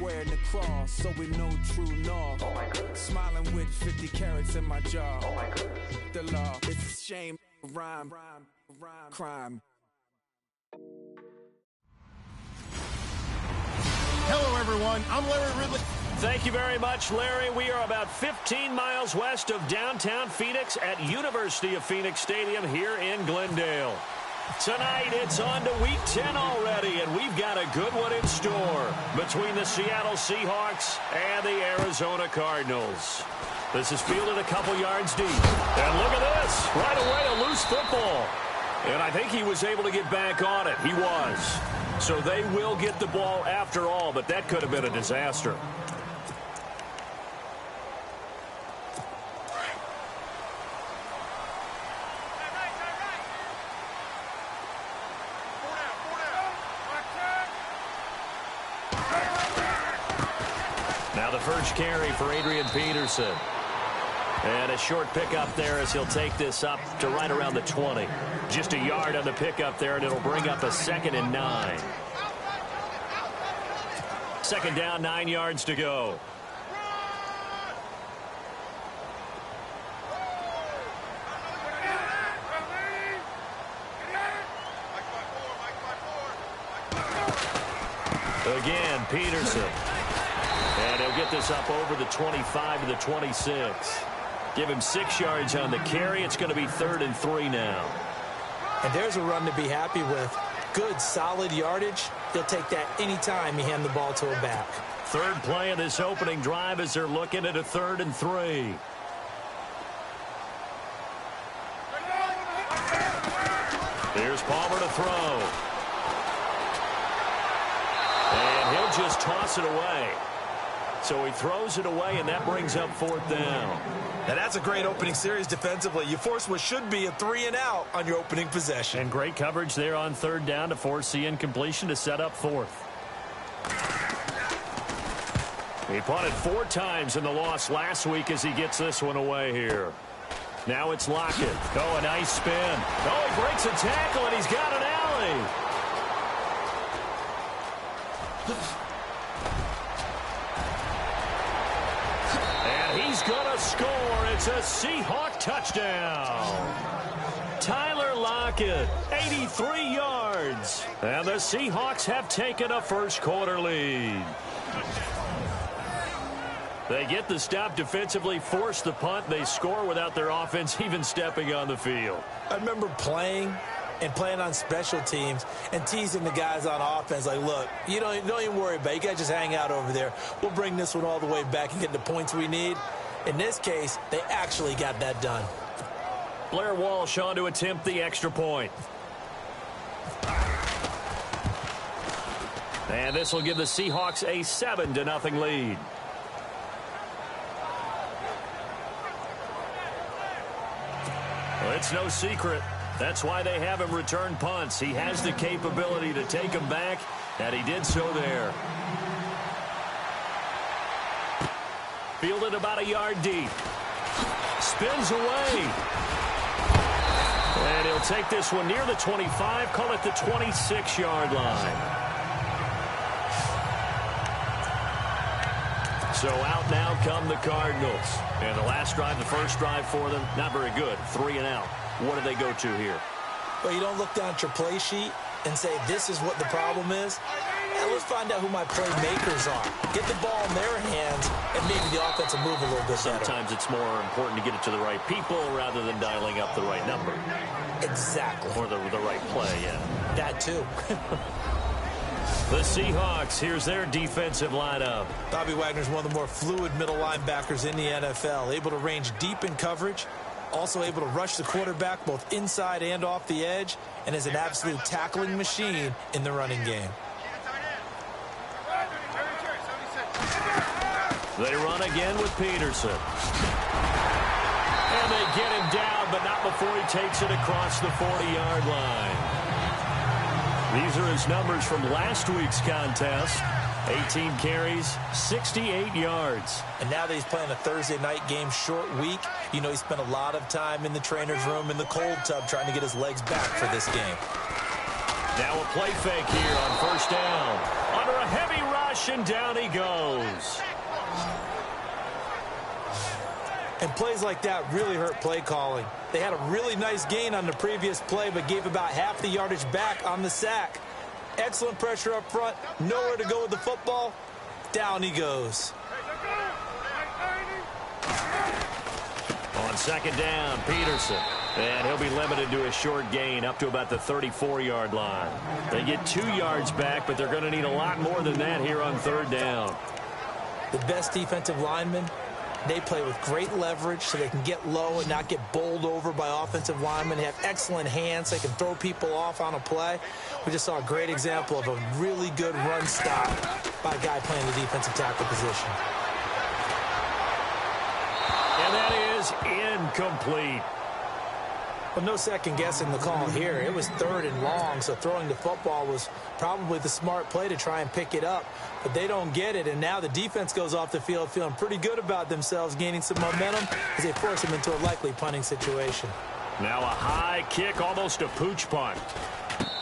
Wearing the cross, so we know true north. Oh my goodness. Smiling with 50 carats in my jaw. Oh my goodness. The law, it's a shame, rhyme, crime. Hello, everyone. I'm Larry Ridley. Thank you very much, Larry. We are about 15 miles west of downtown Phoenix at University of Phoenix Stadium here in Glendale. Tonight, it's on to Week 10 already, and we've got a good one in store between the Seattle Seahawks and the Arizona Cardinals. This is fielded a couple yards deep. And look at this. Right away, a loose football. And I think he was able to get back on it. He was. So they will get the ball after all, but that could have been a disaster. Now the first carry for Adrian Peterson. And a short pickup there as he'll take this up to right around the 20. Just a yard on the pickup there, and it'll bring up a 2nd and 9. Second down, 9 yards to go. Again, Peterson. And he'll get this up over the 25 to the 26. Give him 6 yards on the carry. It's going to be 3rd and 3 now. And there's a run to be happy with. Good, solid yardage. He'll take that anytime you hand the ball to a back. Third play of this opening drive as they're looking at a 3rd and 3. Here's Palmer to throw. And he'll just toss it away. So he throws it away, and that brings up 4th down. Now that's a great opening series defensively. You force what should be a 3-and-out on your opening possession. And great coverage there on 3rd down to force the incompletion to set up 4th. He punted 4 times in the loss last week as he gets this one away here. Now it's Lockett. Oh, a nice spin. Oh, he breaks a tackle, and he's got an alley. He's going to score. It's a Seahawk touchdown. Tyler Lockett, 83 yards. And the Seahawks have taken a first-quarter lead. They get the stop defensively, force the punt. They score without their offense even stepping on the field. I remember playing on special teams and teasing the guys on offense like, look, you don't even worry about it. You guys just hang out over there. We'll bring this one all the way back and get the points we need. In this case, they actually got that done. Blair Walsh on to attempt the extra point. And this will give the Seahawks a 7-0 lead. Well, it's no secret. That's why they have him return punts. He has the capability to take them back, and he did so there. Fielded about a yard deep. Spins away. And he'll take this one near the 25, call it the 26-yard line. So out now come the Cardinals. And the last drive, the first drive for them, not very good. 3-and-out. What do they go to here? Well, you don't look down at your play sheet and say, this is what the problem is. Now let's find out who my playmakers are. Get the ball in their hands, and maybe the offense will move a little bit better. Sometimes it's more important to get it to the right people rather than dialing up the right number. Exactly. Or the right play, yeah. That too. The Seahawks, here's their defensive lineup. Bobby Wagner's one of the more fluid middle linebackers in the NFL, able to range deep in coverage, also able to rush the quarterback both inside and off the edge, and is an absolute tackling machine in the running game. They run again with Peterson. And they get him down, but not before he takes it across the 40-yard line. These are his numbers from last week's contest. 18 carries, 68 yards. And now that he's playing a Thursday night game, short week, you know he spent a lot of time in the trainer's room in the cold tub trying to get his legs back for this game. Now a play fake here on first down. Under a heavy rush. rush, and down he goes. And plays like that really hurt play calling. They had a really nice gain on the previous play, but gave about half the yardage back on the sack. Excellent pressure up front. Nowhere to go with the football. Down he goes. On second down, Peterson. And he'll be limited to a short gain up to about the 34-yard line. They get 2 yards back, but they're going to need a lot more than that here on third down. The best defensive linemen, they play with great leverage so they can get low and not get bowled over by offensive linemen. They have excellent hands. They can throw people off on a play. We just saw a great example of a really good run stop by a guy playing the defensive tackle position. And that is incomplete. Well, no second guessing the call here. It was 3rd and long, so throwing the football was probably the smart play to try and pick it up. But they don't get it, and now the defense goes off the field feeling pretty good about themselves, gaining some momentum as they force them into a likely punting situation. Now a high kick, almost a pooch punt.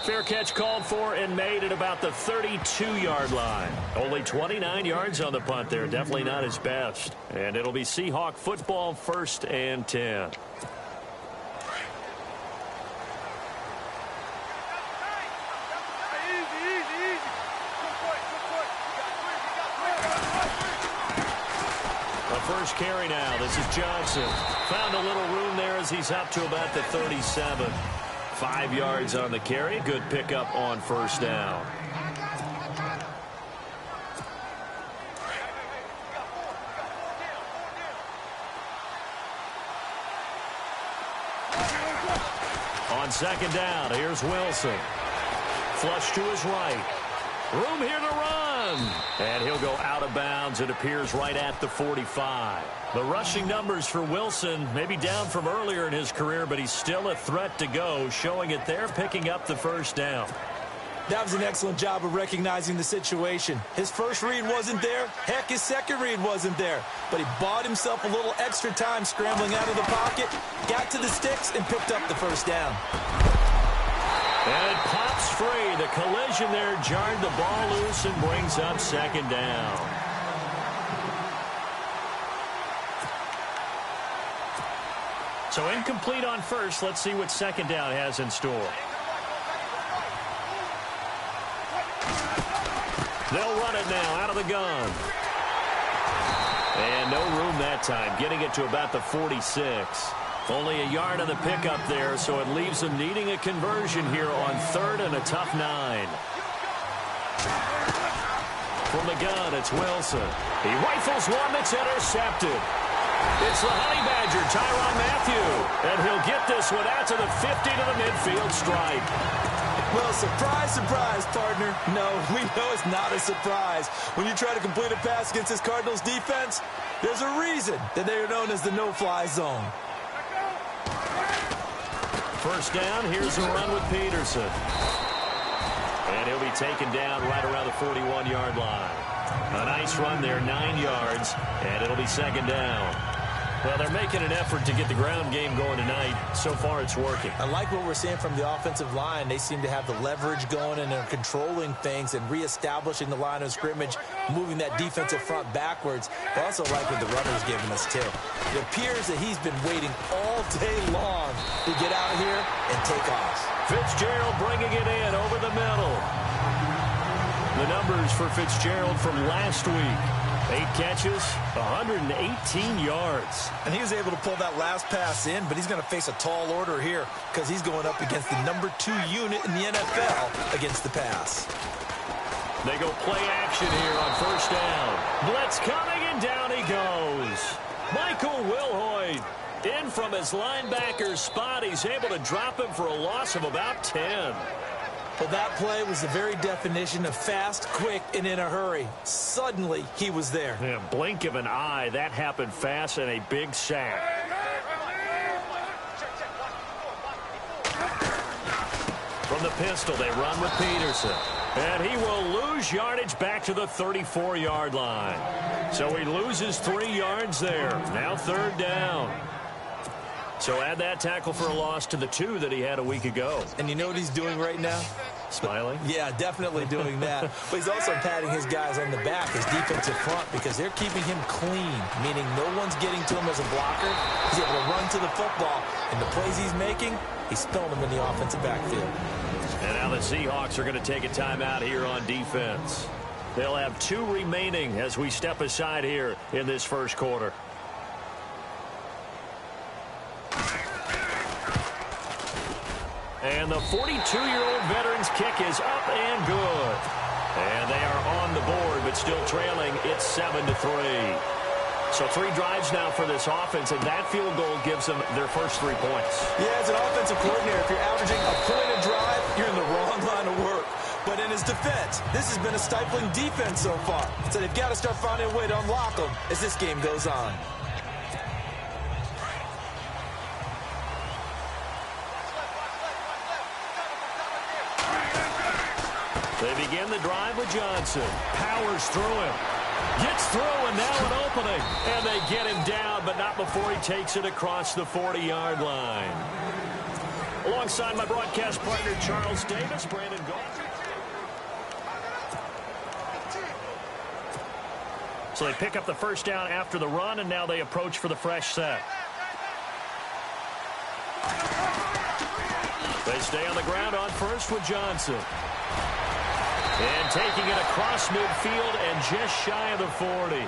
Fair catch called for and made at about the 32-yard line. Only 29 yards on the punt there. Definitely not his best. And it'll be Seahawk football, 1st and 10. First carry now. This is Johnson. Found a little room there as he's up to about the 37. 5 yards on the carry. Good pickup on first down. On second down, here's Wilson. Flush to his right. Room here to run. And he'll go out of bounds. It appears right at the 45. The rushing numbers for Wilson may be down from earlier in his career, but he's still a threat to go, showing it there, picking up the first down. That was an excellent job of recognizing the situation. His first read wasn't there. Heck, his second read wasn't there. But he bought himself a little extra time scrambling out of the pocket, got to the sticks, and picked up the first down. And it pops free. The collision there jarred the ball loose and brings up second down. So incomplete on first. Let's see what second down has in store. They'll run it now out of the gun. And no room that time, getting it to about the 46. Only a yard on the pickup there, so it leaves them needing a conversion here on 3rd and a tough 9. From the gun, it's Wilson. He rifles one that's intercepted. It's the Honey Badger, Tyrann Mathieu. And he'll get this one out to the 50 to the midfield stripe. Well, surprise, surprise, partner. No, we know it's not a surprise. When you try to complete a pass against this Cardinals defense, there's a reason that they are known as the no-fly zone. First down, here's a run with Peterson. And he'll be taken down right around the 41-yard line. A nice run there, 9 yards, and it'll be second down. Well, they're making an effort to get the ground game going tonight. So far, it's working. I like what we're seeing from the offensive line. They seem to have the leverage going, and they're controlling things and reestablishing the line of scrimmage, moving that defensive front backwards. I also like what the runner's giving us, too. It appears that he's been waiting all day long to get out here and take off. Fitzgerald bringing it in over the middle. The numbers for Fitzgerald from last week. 8 catches, 118 yards. And he was able to pull that last pass in, but he's going to face a tall order here because he's going up against the number 2 unit in the NFL against the pass. They go play action here on first down. Blitz coming, and down he goes. Michael Wilhoit in from his linebacker's spot. He's able to drop him for a loss of about 10. Well, that play was the very definition of fast, quick, and in a hurry. Suddenly, he was there. Yeah, blink of an eye. That happened fast and a big sack. From the pistol, they run with Peterson. And he will lose yardage back to the 34-yard line. So he loses 3 yards there. Now third down. So add that tackle for a loss to the 2 that he had a week ago. And you know what he's doing right now? Smiling? Yeah, definitely doing that. But he's also patting his guys on the back, his defensive front, because they're keeping him clean, meaning no one's getting to him as a blocker. He's able to run to the football, and the plays he's making, he's spilling them in the offensive backfield. And now the Seahawks are going to take a timeout here on defense. They'll have 2 remaining as we step aside here in this first quarter. And the 42-year-old veteran's kick is up and good. And they are on the board, but still trailing. It's 7-3. So 3 drives now for this offense, and that field goal gives them their first 3 points. Yeah, as an offensive coordinator, if you're averaging a point a drive, you're in the wrong line of work. But in his defense, this has been a stifling defense so far. So they've got to start finding a way to unlock them as this game goes on. They begin the drive with Johnson. Powers through him. Gets through, and now an opening. And they get him down, but not before he takes it across the 40-yard line. Alongside my broadcast partner, Charles Davis, Brandon Goff. So they pick up the first down after the run, and now they approach for the fresh set. They stay on the ground on first with Johnson. And taking it across midfield and just shy of the 40.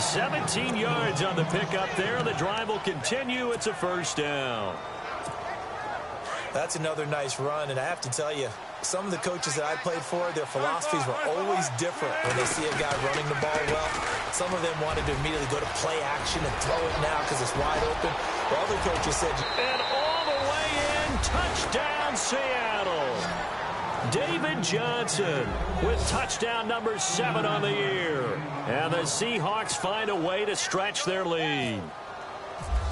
17 yards on the pickup there. The drive will continue. It's a first down. That's another nice run, and I have to tell you, some of the coaches that I played for, their philosophies were always different when they see a guy running the ball well. Some of them wanted to immediately go to play action and throw it now because it's wide open. But other coaches said... And all the way in, touchdown Seattle. David Johnson with touchdown number 7 on the year. And the Seahawks find a way to stretch their lead.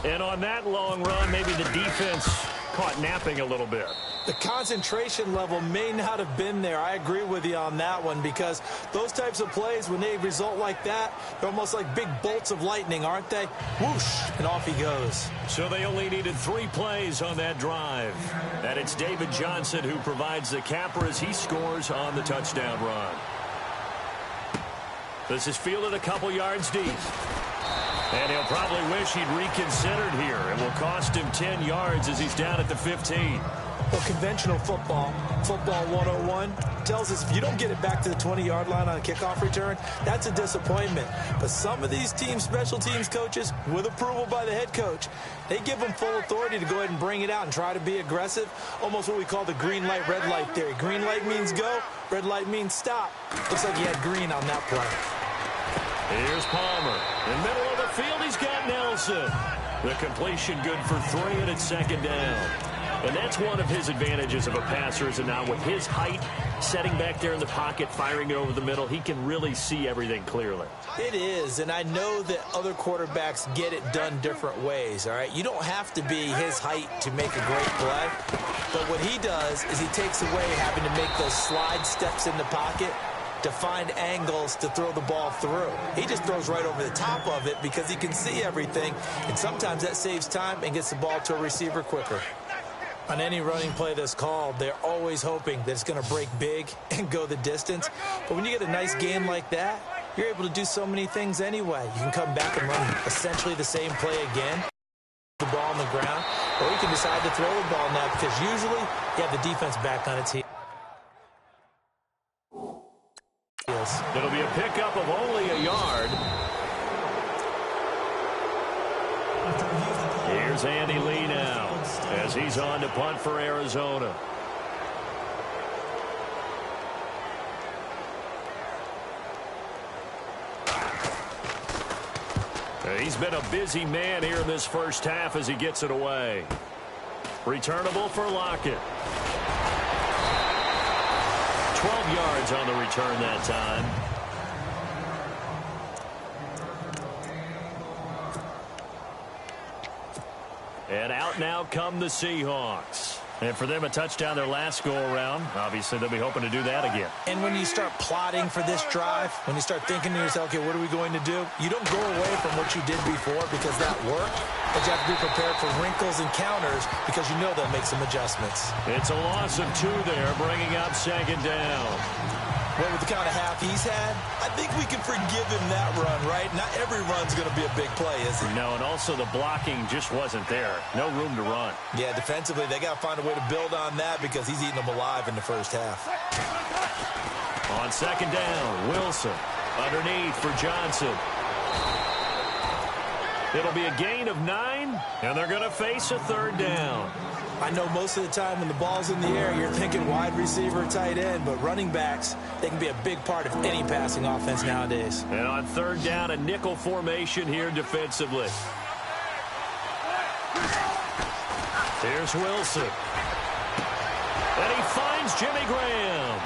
And on that long run, maybe the defense caught napping a little bit. The concentration level may not have been there. I agree with you on that one because those types of plays, when they result like that, they're almost like big bolts of lightning, aren't they? Whoosh, and off he goes. So they only needed 3 plays on that drive. And it's David Johnson who provides the capper as he scores on the touchdown run. This is fielded a couple yards deep. And he'll probably wish he'd reconsidered here. It will cost him 10 yards as he's down at the 15. Well, conventional football 101, tells us if you don't get it back to the 20-yard line on a kickoff return, that's a disappointment. But some of these teams, special teams coaches, with approval by the head coach, they give them full authority to go ahead and bring it out and try to be aggressive, almost what we call the green light, red light theory. Green light means go, red light means stop. Looks like he had green on that play. Here's Palmer. In the middle of the field, he's got Nelson. The completion good for 3, and it's second down. And that's one of his advantages of a passer, is that now with his height, setting back there in the pocket, firing it over the middle, he can really see everything clearly. It is, and I know that other quarterbacks get it done different ways, all right? You don't have to be his height to make a great play, but what he does is he takes away having to make those slide steps in the pocket to find angles to throw the ball through. He just throws right over the top of it because he can see everything, and sometimes that saves time and gets the ball to a receiver quicker. On any running play that's called, they're always hoping that it's going to break big and go the distance. But when you get a nice game like that, you're able to do so many things anyway. You can come back and run essentially the same play again, the ball on the ground, or you can decide to throw the ball now because usually you have the defense back on its heels. It'll be a pickup of only a yard. Here's Andy Lee now as he's on to punt for Arizona. He's been a busy man here in this first half as he gets it away. Returnable for Lockett. 12 yards on the return that time. And out now come the Seahawks. And for them, a touchdown their last go-around. Obviously, they'll be hoping to do that again. And when you start plotting for this drive, when you start thinking to yourself, okay, what are we going to do? You don't go away from what you did before because that worked, but you have to be prepared for wrinkles and counters because you know they'll make some adjustments. It's a loss of 2 there, bringing up second down. Well, with the kind of half he's had, I think we can forgive him that run, right? Not every run's going to be a big play, is it? No, and also the blocking just wasn't there. No room to run. Yeah, defensively, they got to find a way to build on that because he's eating them alive in the first half. On second down, Wilson underneath for Johnson. It'll be a gain of 9, and they're going to face a third down. I know most of the time when the ball's in the air, you're thinking wide receiver, tight end, but running backs, they can be a big part of any passing offense nowadays. And on third down, a nickel formation here defensively. Here's Wilson. And he finds Jimmy Graham.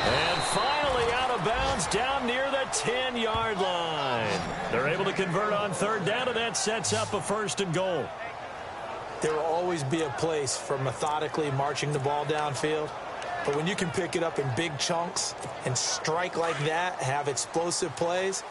And finally out of bounds down near the 10-yard line. They're able to convert on third down, and that sets up a 1st and goal. There will always be a place for methodically marching the ball downfield. But when you can pick it up in big chunks and strike like that, have explosive plays,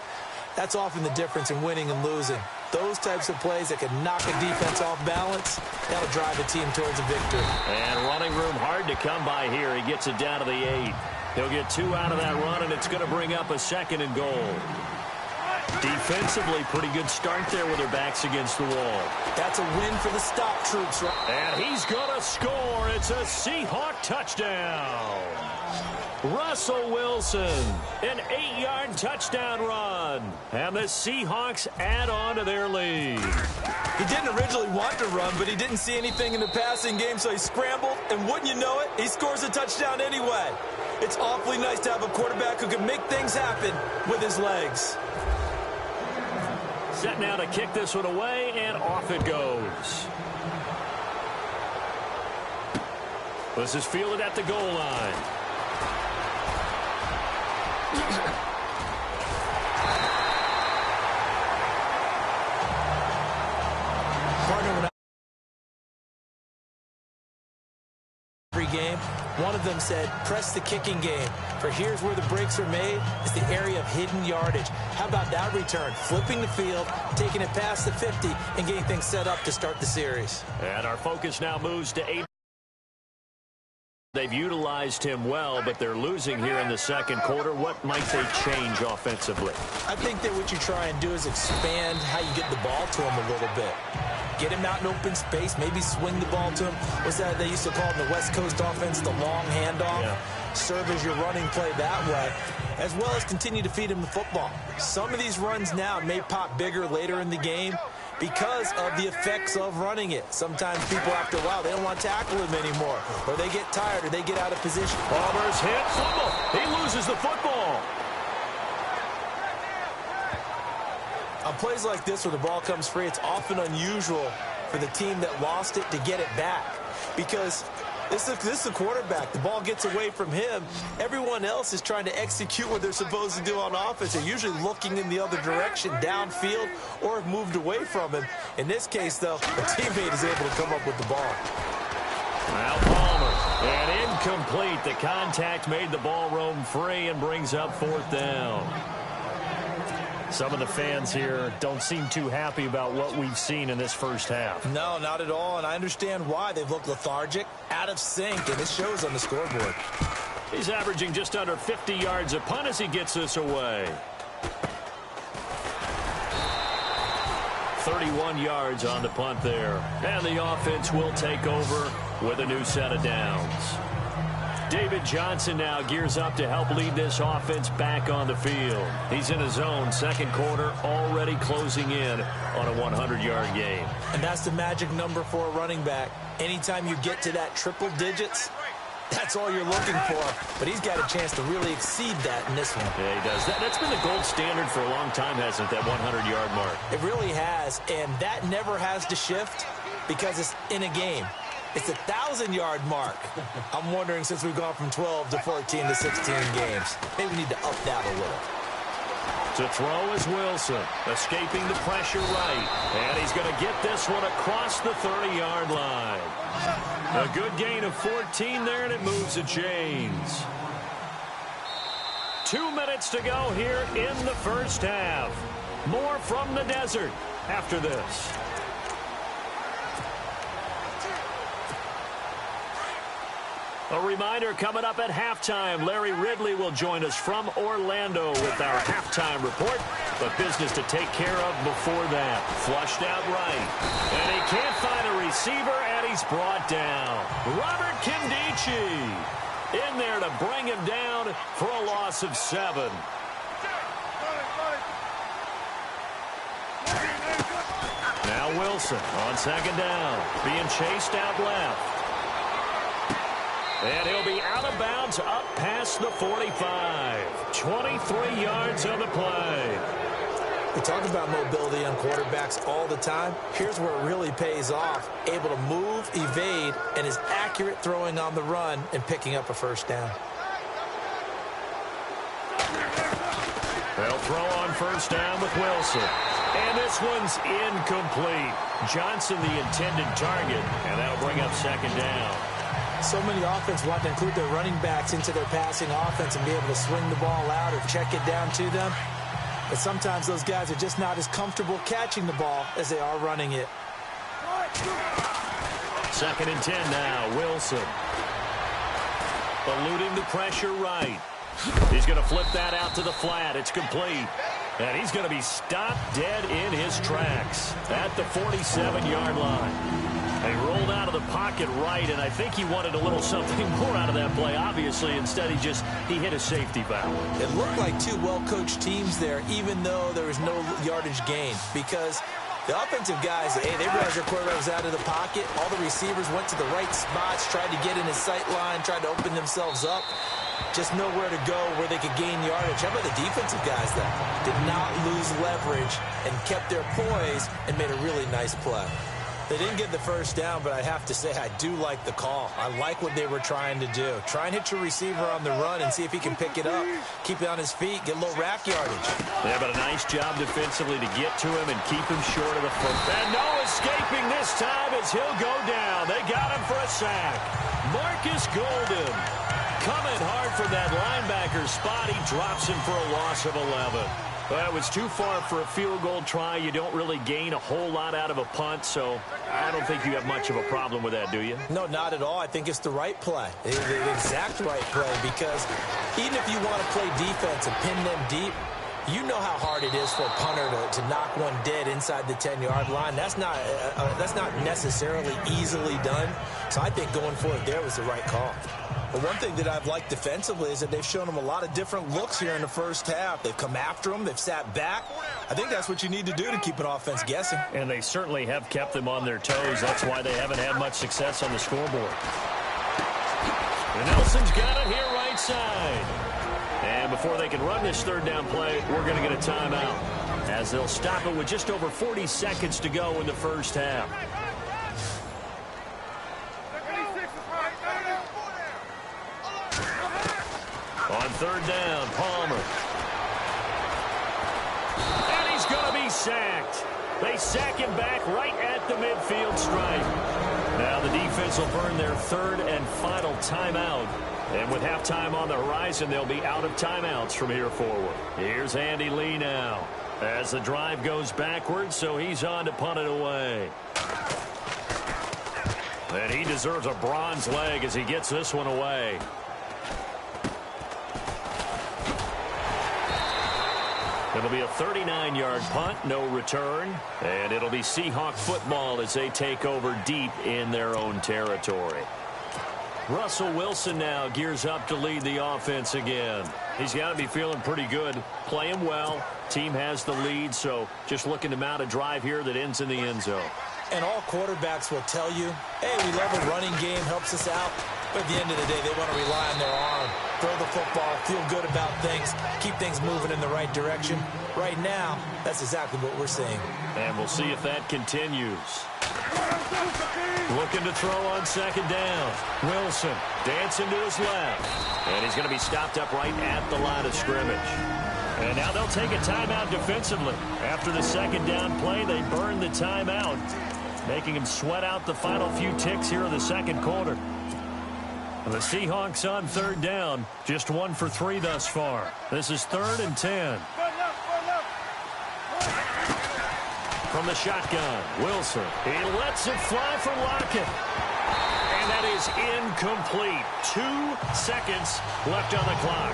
that's often the difference in winning and losing. Those types of plays that can knock a defense off balance, that'll drive a team towards a victory. And running room hard to come by here. He gets it down to the 8. He'll get 2 out of that run, and it's going to bring up a 2nd and goal. Defensively, pretty good start there with their backs against the wall. That's a win for the stop troops, right? And he's going to score. It's a Seahawk touchdown. Russell Wilson, an 8-yard touchdown run. And the Seahawks add on to their lead. He didn't originally want to run, but he didn't see anything in the passing game, so he scrambled, and wouldn't you know it, he scores a touchdown anyway. It's awfully nice to have a quarterback who can make things happen with his legs. Set now to kick this one away, and off it goes. This is fielded at the goal line. Partner, every game, one of them said, press the kicking game, for here's where the breaks are made. It's the area of hidden yardage. How about that return? Flipping the field, taking it past the 50, and getting things set up to start the series. And our focus now moves to 8. They've utilized him well, but they're losing here in the second quarter. What might they change offensively? I think that what you try and do is expand how you get the ball to him a little bit. Get him out in open space, maybe swing the ball to him. What's that they used to call in the West Coast offense, the long handoff? Yeah. Serve as your running play that way, as well as continue to feed him the football. Some of these runs now may pop bigger later in the game because of the effects of running it. Sometimes people, after a while, they don't want to tackle him anymore, or they get tired, or they get out of position. Palmer's hit, fumble. He loses the football. On plays like this where the ball comes free, it's often unusual for the team that lost it to get it back because this is a quarterback. The ball gets away from him. Everyone else is trying to execute what they're supposed to do on offense. They're usually looking in the other direction, downfield, or have moved away from him. In this case, though, the teammate is able to come up with the ball. Now Palmer, and incomplete. The contact made the ball roam free and brings up 4th down. Some of the fans here don't seem too happy about what we've seen in this first half. No, not at all, and I understand why. They've looked lethargic, out of sync, and it shows on the scoreboard. He's averaging just under 50 yards a punt as he gets this away. 31 yards on the punt there. And the offense will take over with a new set of downs. David Johnson now gears up to help lead this offense back on the field. He's in his own second quarter, already closing in on a 100-yard game. And that's the magic number for a running back. Anytime you get to that triple digits, that's all you're looking for. But he's got a chance to really exceed that in this one. Yeah, he does. That's been the gold standard for a long time, hasn't it, that 100-yard mark? It really has, and that never has to shift because it's in a game. It's a 1,000-yard mark. I'm wondering, since we've gone from 12 to 14 to 16 games, maybe we need to up that a little. To throw is Wilson, escaping the pressure right. And he's going to get this one across the 30-yard line. A good gain of 14 there, and it moves the chains. 2 minutes to go here in the first half. More from the desert after this. A reminder coming up at halftime, Larry Ridley will join us from Orlando with our halftime report. But business to take care of before that. Flushed out right. And he can't find a receiver, and he's brought down. Robert Kindici in there to bring him down for a loss of 7. Now Wilson on second down, being chased out left. And he'll be out of bounds up past the 45. 23 yards on the play. We talk about mobility on quarterbacks all the time. Here's where it really pays off. Able to move, evade, and is accurate throwing on the run and picking up a first down. They'll throw on first down with Wilson. And this one's incomplete. Johnson the intended target, and that'll bring up second down. So many offenses want to include their running backs into their passing offense and be able to swing the ball out or check it down to them. But sometimes those guys are just not as comfortable catching the ball as they are running it. Second and 10 now, Wilson. Eluding the pressure right. He's going to flip that out to the flat. It's complete. And he's going to be stopped dead in his tracks at the 47-yard line. He rolled out of the pocket right, and I think he wanted a little something more out of that play, obviously. Instead, he hit a safety valve. It looked like two well-coached teams there, even though there was no yardage gain, because the offensive guys, hey, they realized their quarterback was out of the pocket. All the receivers went to the right spots, tried to get in his sight line, tried to open themselves up. Just nowhere to go where they could gain yardage. How about the defensive guys, though? Did not lose leverage and kept their poise and made a really nice play. They didn't get the first down, but I have to say I do like the call. I like what they were trying to do. Try and hit your receiver on the run and see if he can pick it up. Keep it on his feet, get a little rack yardage. Yeah, but a nice job defensively to get to him and keep him short of the foot. And no escaping this time as he'll go down. They got him for a sack. Marcus Golden coming hard from that linebacker spot. He drops him for a loss of 11. Well, it was too far for a field goal try. You don't really gain a whole lot out of a punt, so I don't think you have much of a problem with that, do you? No, not at all. I think it's the right play, the exact right play, because even if you want to play defense and pin them deep, you know how hard it is for a punter to knock one dead inside the 10-yard line. That's not necessarily easily done, so I think going for it there was the right call. But one thing that I've liked defensively is that they've shown them a lot of different looks here in the first half. They've come after them. They've sat back. I think that's what you need to do to keep an offense guessing. And they certainly have kept them on their toes. That's why they haven't had much success on the scoreboard. And Nelson's got it here right side. And before they can run this third down play, we're going to get a timeout, as they'll stop it with just over 40 seconds to go in the first half. On third down, Palmer. And he's going to be sacked. They sack him back right at the midfield stripe. Now the defense will burn their third and final timeout. And with halftime on the horizon, they'll be out of timeouts from here forward. Here's Andy Lee now as the drive goes backwards, so he's on to punt it away. And he deserves a bronze leg as he gets this one away. It'll be a 39-yard punt, no return, and it'll be Seahawk football as they take over deep in their own territory. Russell Wilson now gears up to lead the offense again. He's got to be feeling pretty good, playing well. Team has the lead, so just looking to mount a drive here that ends in the end zone. And all quarterbacks will tell you, hey, we love a running game, helps us out. But at the end of the day, they want to rely on their arm, throw the football, feel good about things, keep things moving in the right direction. Right now, that's exactly what we're seeing. And we'll see if that continues. Looking to throw on second down. Wilson dancing to his left. And he's going to be stopped up right at the line of scrimmage. And now they'll take a timeout defensively. After the second down play, they burn the timeout, making them sweat out the final few ticks here in the second quarter. The Seahawks on third down, just 1 for 3 thus far. This is 3rd and 10. From the shotgun, Wilson. He lets it fly for Lockett. And that is incomplete. 2 seconds left on the clock.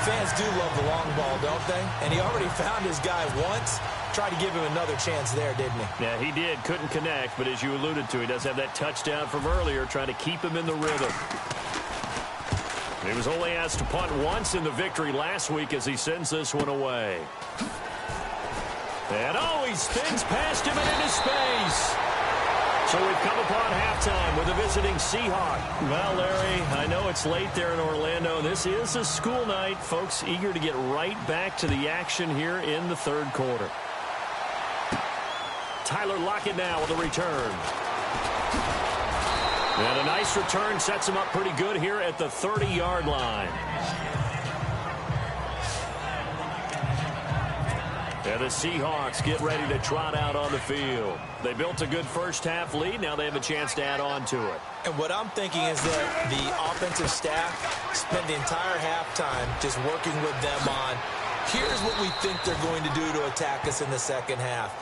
Fans do love the long ball, don't they? And he already found his guy once. Tried to give him another chance there, didn't he? Yeah, he did. Couldn't connect, but as you alluded to, he does have that touchdown from earlier, trying to keep him in the rhythm. He was only asked to punt once in the victory last week as he sends this one away. And he spins past him and into space. So we've come upon halftime with a visiting Seahawk. Well, Larry, I know it's late there in Orlando. This is a school night. Folks eager to get right back to the action here in the third quarter. Tyler Lockett now with a return. And a nice return sets him up pretty good here at the 30-yard line. And the Seahawks get ready to trot out on the field. They built a good first-half lead. Now they have a chance to add on to it. And what I'm thinking is that the offensive staff spent the entire halftime just working with them on, here's what we think they're going to do to attack us in the second half.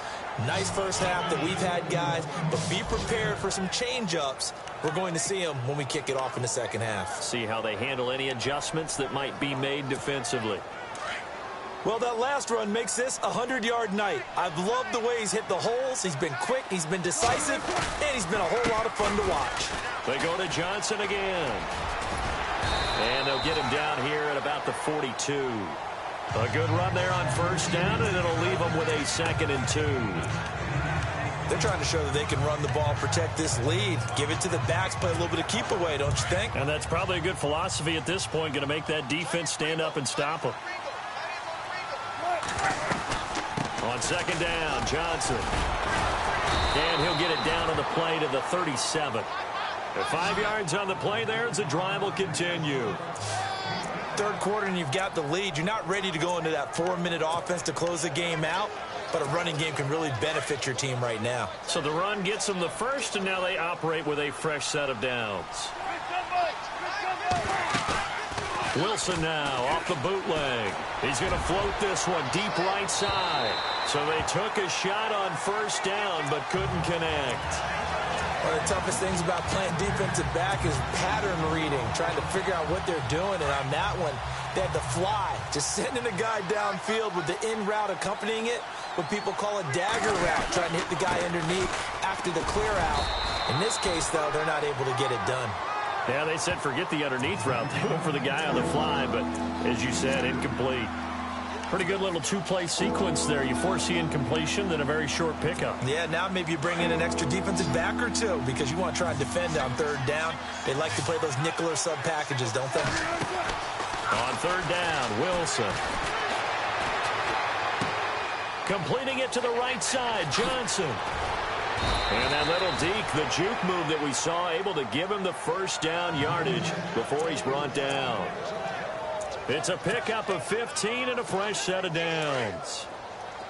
Nice first half that we've had, guys, but be prepared for some change-ups. We're going to see them when we kick it off in the second half. See how they handle any adjustments that might be made defensively. Well, that last run makes this a 100-yard night. I've loved the way he's hit the holes. He's been quick, he's been decisive, and he's been a whole lot of fun to watch. They go to Johnson again. And they'll get him down here at about the 42. A good run there on first down, and it'll leave them with a 2nd and 2. They're trying to show that they can run the ball, protect this lead, give it to the backs, play a little bit of keep away, don't you think? And that's probably a good philosophy at this point, going to make that defense stand up and stop them. On second down, Johnson. And he'll get it down on the play to the 37. 5 yards on the play there as the drive will continue. Third quarter and you've got the lead. You're not ready to go into that 4-minute offense to close the game out, but a running game can really benefit your team right now. So the run gets them the first, and now they operate with a fresh set of downs. Wilson now off the bootleg. He's going to float this one deep right side. So they took a shot on first down but couldn't connect. One of the toughest things about playing defensive back is pattern reading, trying to figure out what they're doing. And on that one, they had to fly, just sending a guy downfield with the in route accompanying it, what people call a dagger route, trying to hit the guy underneath after the clear out. In this case, though, they're not able to get it done. Yeah, they said forget the underneath route. They went for the guy on the fly, but as you said, incomplete. Pretty good little two-play sequence there. You force the incompletion, then a very short pickup. Yeah, now maybe you bring in an extra defensive back or two because you want to try and defend on third down. They like to play those nickel or sub packages, don't they? On third down, Wilson. Completing it to the right side, Johnson. And that little deke, the juke move that we saw, able to give him the first down yardage before he's brought down. It's a pickup of 15 and a fresh set of downs.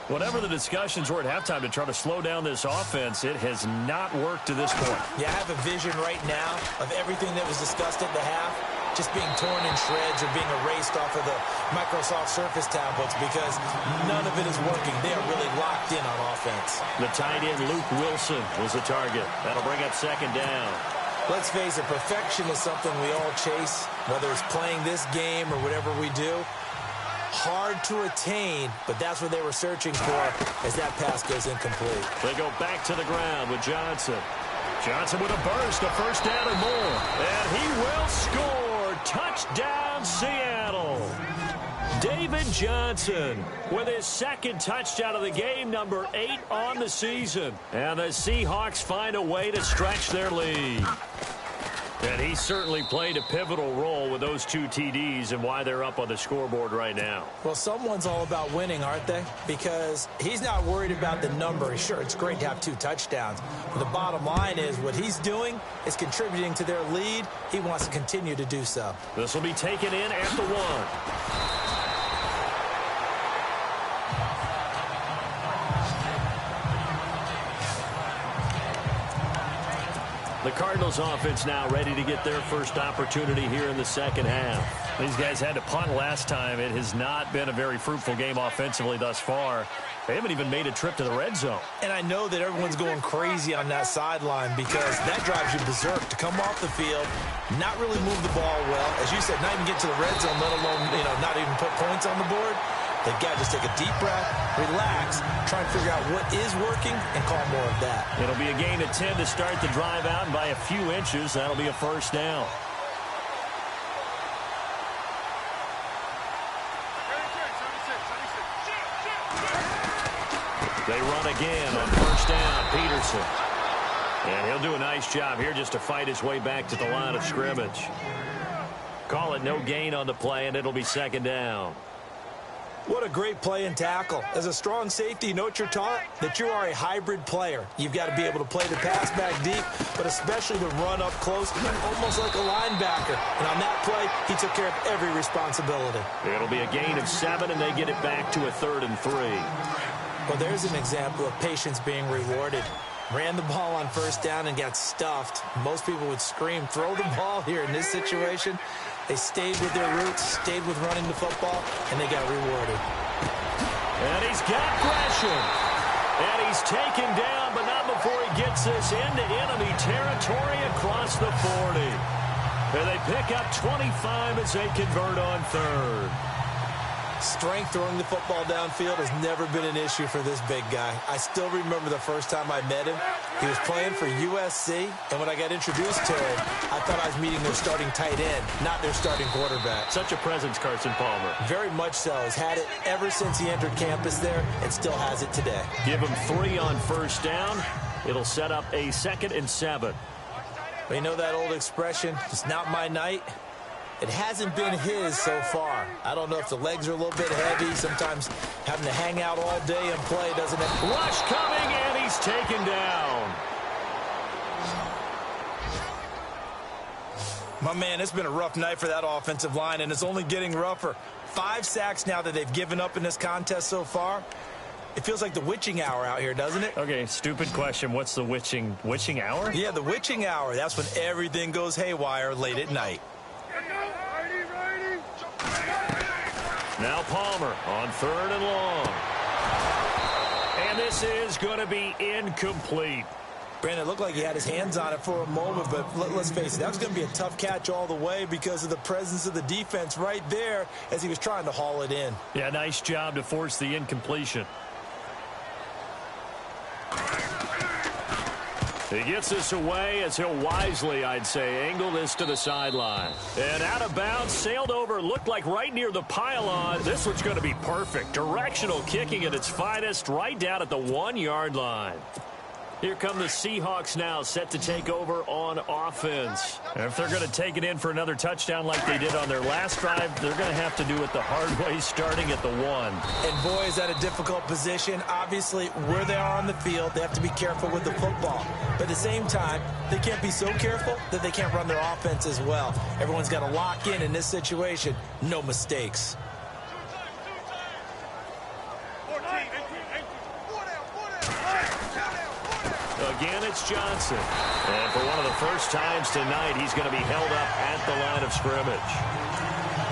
Whatever the discussions were at halftime to try to slow down this offense, it has not worked to this point. Yeah, I have a vision right now of everything that was discussed at the half just being torn in shreds or being erased off of the Microsoft Surface tablets because none of it is working. They are really locked in on offense. The tight end, Luke Wilson, was the target. That'll bring up second down. Let's face it, perfection is something we all chase, whether it's playing this game or whatever we do. Hard to attain, but that's what they were searching for as that pass goes incomplete. They go back to the ground with Johnson. Johnson with a burst, a first down and more. And he will score. Touchdown, Seattle. David Johnson with his second touchdown of the game, number 8 on the season. And the Seahawks find a way to stretch their lead. And he certainly played a pivotal role with those 2 TDs and why they're up on the scoreboard right now. Well, someone's all about winning, aren't they? Because he's not worried about the number. Sure, it's great to have 2 touchdowns. But the bottom line is what he's doing is contributing to their lead. He wants to continue to do so. This will be taken in at the 1. The Cardinals offense now ready to get their first opportunity here in the second half. These guys had to punt last time. It has not been a very fruitful game offensively thus far. They haven't even made a trip to the red zone. And I know that everyone's going crazy on that sideline because that drives you berserk to come off the field, not really move the ball well. As you said, not even get to the red zone, let alone, not even put points on the board. They've got to just take a deep breath, relax, try and figure out what is working, and call more of that. It'll be a gain of 10 to start the drive out, and by a few inches, that'll be a first down. They run again on first down, Peterson. And he'll do a nice job here just to fight his way back to the line of scrimmage. Call it no gain on the play, and it'll be second down. What a great play and tackle. As a strong safety, you know what you're taught? That you are a hybrid player. You've got to be able to play the pass back deep, but especially the run up close, almost like a linebacker. And on that play, he took care of every responsibility. It'll be a gain of 7, and they get it back to a 3rd and 3. Well, there's an example of patience being rewarded. Ran the ball on first down and got stuffed. Most people would scream, throw the ball here in this situation. They stayed with their roots, stayed with running the football, and they got rewarded. And he's got Gresham. And he's taken down, but not before he gets this into enemy territory across the 40. And they pick up 25 as they convert on 3rd. Strength throwing the football downfield has never been an issue for this big guy. I still remember the first time I met him. He was playing for USC, and when I got introduced to him, I thought I was meeting their starting tight end, not their starting quarterback. Such a presence, Carson Palmer. Very much so. He's had it ever since he entered campus there and still has it today. Give him 3 on first down. It'll set up a 2nd and 7. But you know that old expression, it's not my night? It hasn't been his so far. I don't know if the legs are a little bit heavy. Sometimes having to hang out all day and play doesn't have... Rush coming, and he's taken down. My man, it's been a rough night for that offensive line, and it's only getting rougher. 5 sacks now that they've given up in this contest so far. It feels like the witching hour out here, doesn't it? Okay, stupid question. What's the witching hour? Yeah, the witching hour. That's when everything goes haywire late at night. Now Palmer on 3rd and long. And this is going to be incomplete. Brandon, it looked like he had his hands on it for a moment, but let's face it, that was going to be a tough catch all the way because of the presence of the defense right there as he was trying to haul it in. Yeah, nice job to force the incompletion. He gets this away as he'll wisely, I'd say, angle this to the sideline. And out of bounds, sailed over, looked like right near the pylon. This one's going to be perfect. Directional kicking at its finest, right down at the 1-yard line. Here come the Seahawks now, set to take over on offense. And if they're going to take it in for another touchdown like they did on their last drive, they're going to have to do it the hard way, starting at the 1. And boy, is that a difficult position. Obviously, where they are on the field, they have to be careful with the football. But at the same time, they can't be so careful that they can't run their offense as well. Everyone's got to lock in this situation. No mistakes. Again, it's Johnson. And for one of the first times tonight, he's going to be held up at the line of scrimmage.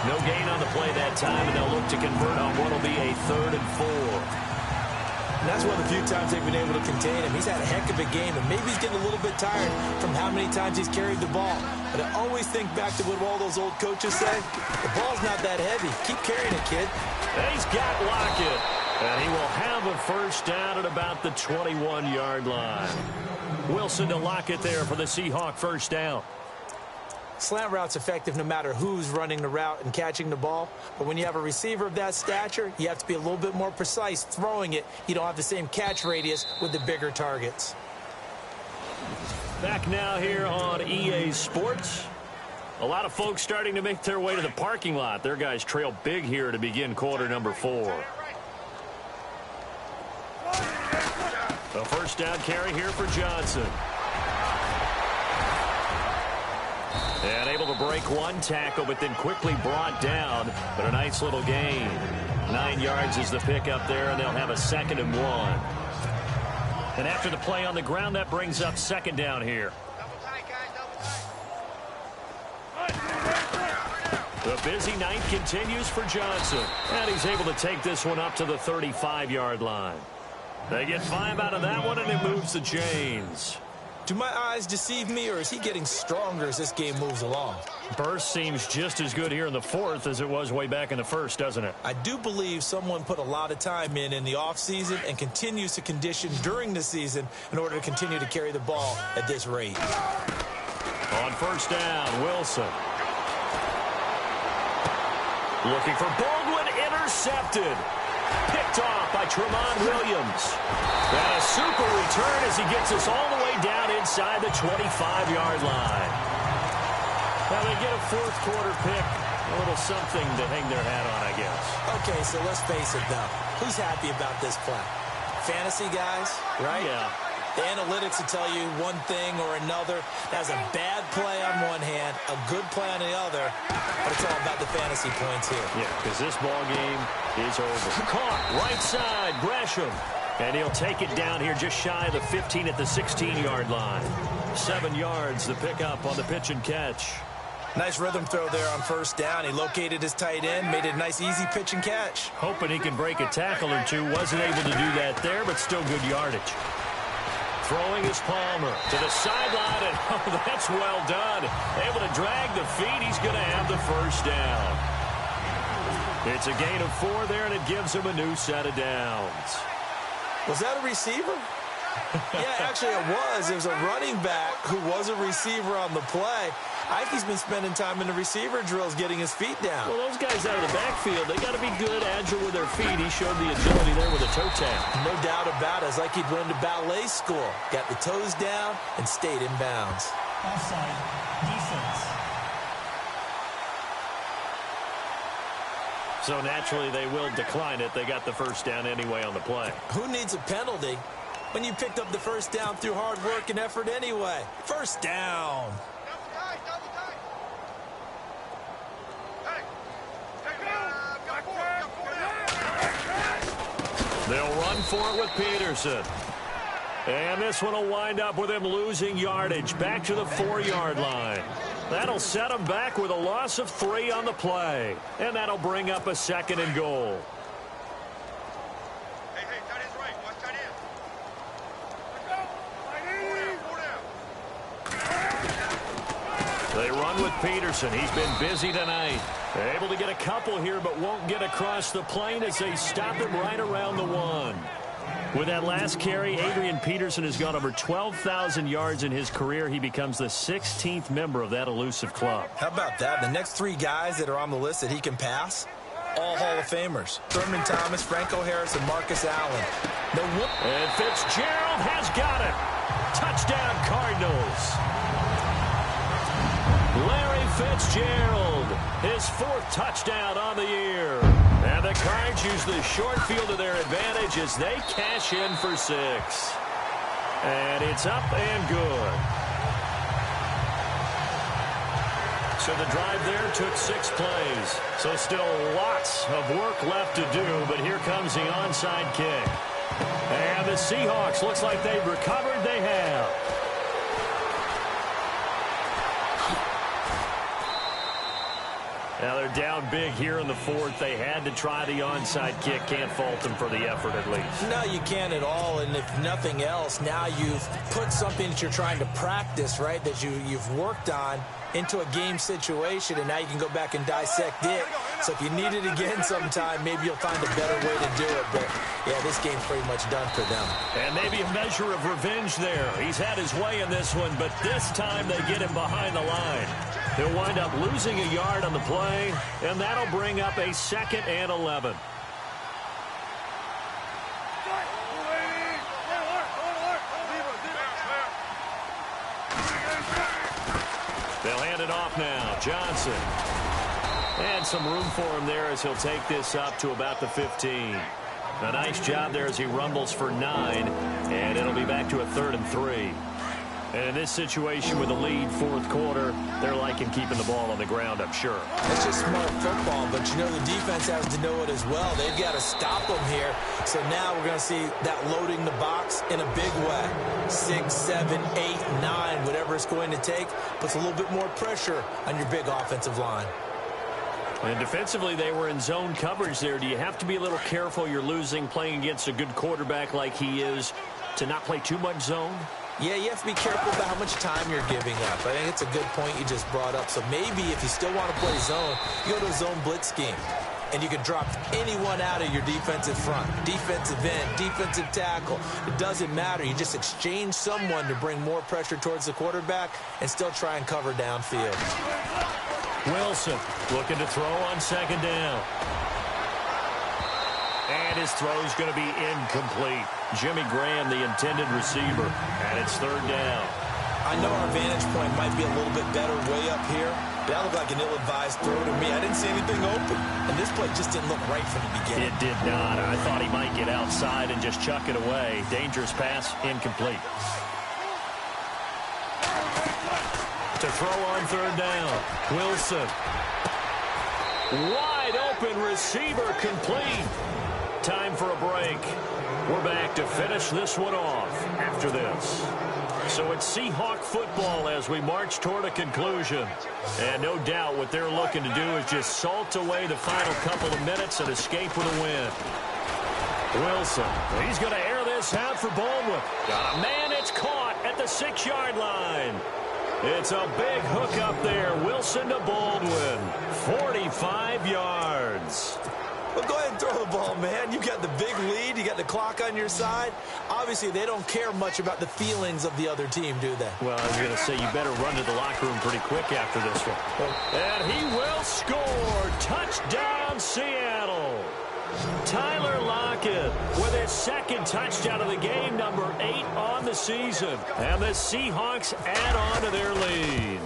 No gain on the play that time, and they'll look to convert on what will be a 3rd and 4. And that's one of the few times they've been able to contain him. He's had a heck of a game, and maybe he's getting a little bit tired from how many times he's carried the ball. But I always think back to what all those old coaches say. The ball's not that heavy. Keep carrying it, kid. And he's got Lockett. And he will have a first down at about the 21-yard line. Wilson to Lockett there for the Seahawk first down. Slant route's effective no matter who's running the route and catching the ball. But when you have a receiver of that stature, you have to be a little bit more precise throwing it. You don't have the same catch radius with the bigger targets. Back now here on EA Sports. A lot of folks starting to make their way to the parking lot. Their guys trail big here to begin quarter number 4. A first down carry here for Johnson. And able to break one tackle, but then quickly brought down. But a nice little gain. 9 yards is the pickup there, and they'll have a 2nd and 1. And after the play on the ground, that brings up 2nd down here. The busy night continues for Johnson, and he's able to take this one up to the 35-yard line. They get 5 out of that one, and it moves the chains. Do my eyes deceive me, or is he getting stronger as this game moves along? Burst seems just as good here in the fourth as it was way back in the first, doesn't it? I do believe someone put a lot of time in the offseason and continues to condition during the season in order to continue to carry the ball at this rate. On first down, Wilson. Looking for Baldwin, intercepted. Picked off by Tremont Williams. And a super return as he gets us all the way down inside the 25-yard line. Now they get a fourth quarter pick. A little something to hang their hat on, I guess. Okay, so let's face it, though. Who's happy about this play? Fantasy guys, right? Yeah. The analytics will tell you one thing or another. That's a bad play on one hand, a good play on the other, but it's all about the fantasy points here. Yeah, because this ball game is over. Caught, right side, Gresham. And he'll take it down here just shy of the 15 at the 16-yard line. 7 yards, the pickup on the pitch and catch. Nice rhythm throw there on first down. He located his tight end, made it a nice, easy pitch and catch. Hoping he can break a tackle or two. Wasn't able to do that there, but still good yardage. Throwing is Palmer to the sideline, and oh, that's well done. Able to drag the feet. He's going to have the first down. It's a gain of 4 there, and it gives him a new set of downs. Was that a receiver? Yeah, actually it was. It was a running back who was a receiver on the play. I think he's been spending time in the receiver drills getting his feet down. Well, those guys out of the backfield, they got to be good, agile with their feet. He showed the agility there with a toe tap. No doubt about it. It's like he'd went to ballet school. Got the toes down and stayed in bounds. Offside, defense. So naturally they will decline it. They got the first down anyway on the play. Who needs a penalty when you picked up the first down through hard work and effort anyway? First down. They'll run for it with Peterson. And this one will wind up with him losing yardage back to the 4-yard line. That'll set him back with a loss of 3 on the play. And that'll bring up a 2nd and goal. They run with Peterson. He's been busy tonight. Able to get a couple here, but won't get across the plane as they stop him right around the 1. With that last carry, Adrian Peterson has gone over 12,000 yards in his career. He becomes the 16th member of that elusive club. How about that? The next 3 guys that are on the list that he can pass, all Hall of Famers. Thurman Thomas, Franco Harris, and Marcus Allen. And Fitzgerald has got it. Touchdown, Cardinals. Larry Fitzgerald, his 4th touchdown on the year. And the Cards use the short field to their advantage as they cash in for 6. And it's up and good. So the drive there took 6 plays. So still lots of work left to do, but here comes the onside kick. And the Seahawks, looks like they've recovered. They have. Now they're down big here in the 4th. They had to try the onside kick. Can't fault them for the effort at least. No, you can't at all. And if nothing else, now you've put something that you're trying to practice, right, that you've worked on into a game situation, and now you can go back and dissect it. So if you need it again sometime, maybe you'll find a better way to do it. But, yeah, this game's pretty much done for them. And maybe a measure of revenge there. He's had his way in this one, but this time they get him behind the line. He'll wind up losing a yard on the play, and that'll bring up a 2nd and 11. They'll hand it off now. Johnson. And some room for him there as he'll take this up to about the 15. A nice job there as he rumbles for 9, and it'll be back to a 3rd and 3. And in this situation with a lead 4th quarter, they're liking keeping the ball on the ground, I'm sure. It's just smart football, but you know the defense has to know it as well. They've got to stop them here. So now we're going to see that loading the box in a big way. 6, 7, 8, 9, whatever it's going to take, puts a little bit more pressure on your big offensive line. And defensively, they were in zone coverage there. Do you have to be a little careful? You're losing playing against a good quarterback like he is to not play too much zone? Yeah, you have to be careful about how much time you're giving up. I think it's a good point you just brought up. So maybe if you still want to play zone, you go to a zone blitz scheme. And you can drop anyone out of your defensive front, defensive end, defensive tackle. It doesn't matter. You just exchange someone to bring more pressure towards the quarterback and still try and cover downfield. Wilson looking to throw on second down. And his throw's going to be incomplete. Jimmy Graham, the intended receiver, and it's third down. I know our vantage point might be a little bit better way up here. That looked like an ill-advised throw to me. I didn't see anything open. And this play just didn't look right from the beginning. It did not. I thought he might get outside and just chuck it away. Dangerous pass, incomplete. To throw on third down, Wilson. Wide open receiver complete. Time for a break. We're back to finish this one off after this. So it's Seahawk football as we march toward a conclusion. And no doubt what they're looking to do is just salt away the final couple of minutes and escape with a win. Wilson, he's going to air this out for Baldwin. Got a man, it's caught at the 6-yard line. It's a big hook up there. Wilson to Baldwin. 45 yards. Well, go ahead and throw the ball, man. You got the big lead. You got the clock on your side. Obviously, they don't care much about the feelings of the other team, do they? Well, I was going to say, you better run to the locker room pretty quick after this one. And he will score. Touchdown, Seattle. Tyler Lockett with his second touchdown of the game, number 8 on the season. And the Seahawks add on to their lead.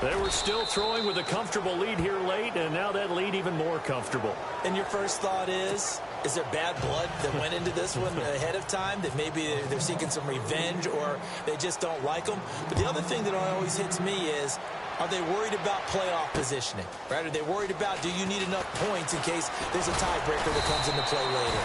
They were still throwing with a comfortable lead here late, and now that lead even more comfortable. And your first thought is there bad blood that went into this one ahead of time, that maybe they're seeking some revenge or they just don't like them? But the other thing that always hits me is, are they worried about playoff positioning? Right? Are they worried about, do you need enough points in case there's a tiebreaker that comes into play later?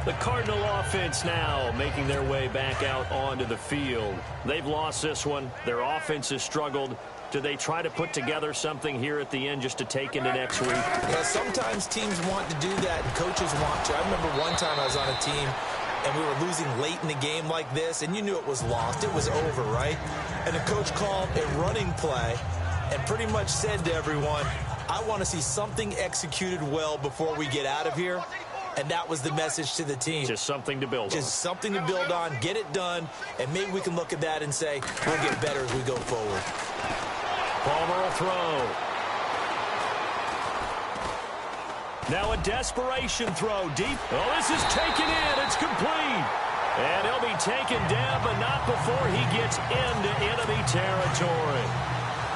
The Cardinal offense now making their way back out onto the field. They've lost this one. Their offense has struggled. Do they try to put together something here at the end just to take into next week? Yeah, sometimes teams want to do that, and coaches want to. I remember one time I was on a team, and we were losing late in the game like this, and you knew it was lost. It was over, right? And the coach called a running play and pretty much said to everyone, I want to see something executed well before we get out of here. And that was the message to the team. Just something to build on. Just something to build on, get it done, and maybe we can look at that and say, we'll get better as we go forward. Palmer will throw. Now a desperation throw deep. Oh, this is taken in. It's complete. And he'll be taken down, but not before he gets into enemy territory.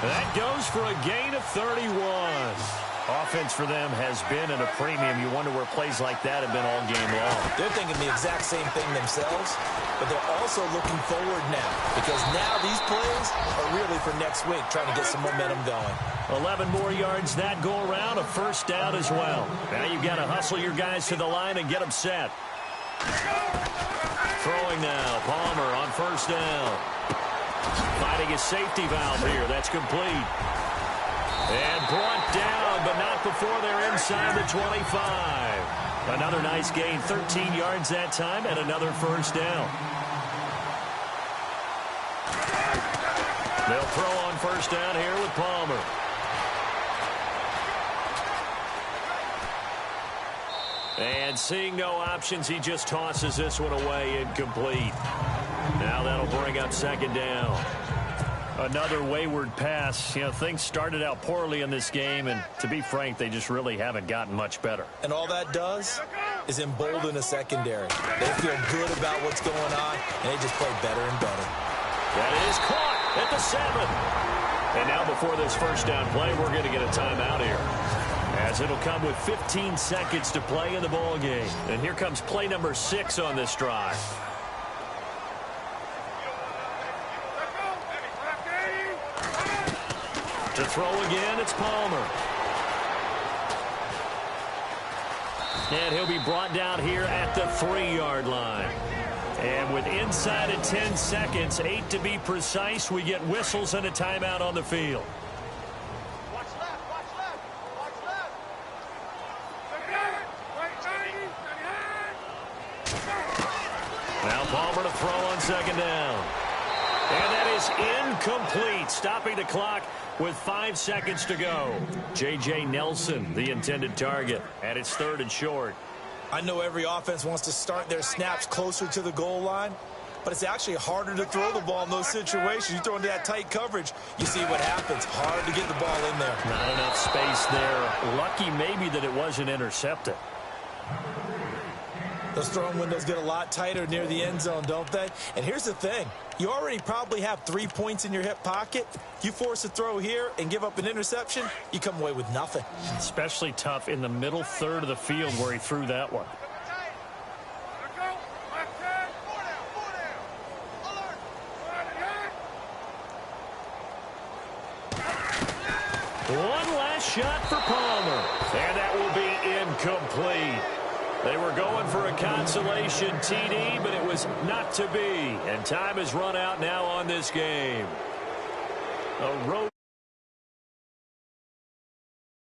That goes for a gain of 31. Offense for them has been at a premium. You wonder where plays like that have been all game long. They're thinking the exact same thing themselves, but they're also looking forward now, because now these plays are really for next week, trying to get some momentum going. 11 more yards that go around, a first down as well. Now you've got to hustle your guys to the line and get them set. Throwing now, Palmer on first down. Finding his safety valve here. That's complete. And brought down, but not before they're inside the 25. Another nice gain, 13 yards that time, and another first down. They'll throw on first down here with Palmer. And seeing no options, he just tosses this one away, incomplete. Now that'll bring up second down. Another wayward pass. You know, things started out poorly in this game, and to be frank, they just really haven't gotten much better. And all that does is embolden a secondary. They feel good about what's going on, and they just play better and better. That is caught at the 7. And now before this first down play, we're going to get a timeout here, as it'll come with 15 seconds to play in the ball game. And here comes play number 6 on this drive. To throw again, it's Palmer. And he'll be brought down here at the 3-yard line. And with inside of 10 seconds, 8 to be precise, we get whistles and a timeout on the field. Watch left, watch left, watch left. Now Palmer to throw on second down. And that is incomplete, stopping the clock with 5 seconds to go. J.J. Nelson, the intended target, and it's 3rd and short. I know every offense wants to start their snaps closer to the goal line, but it's actually harder to throw the ball in those situations. You throw into that tight coverage, you see what happens. Hard to get the ball in there. Not enough space there. Lucky maybe that it wasn't intercepted. Those throwing windows get a lot tighter near the end zone, don't they? And here's the thing. You already probably have 3 points in your hip pocket. You force a throw here and give up an interception, you come away with nothing. Especially tough in the middle third of the field where he threw that one. One last shot for Palmer. And that will be incomplete. They were going for a consolation TD, but it was not to be. And time has run out now on this game. A road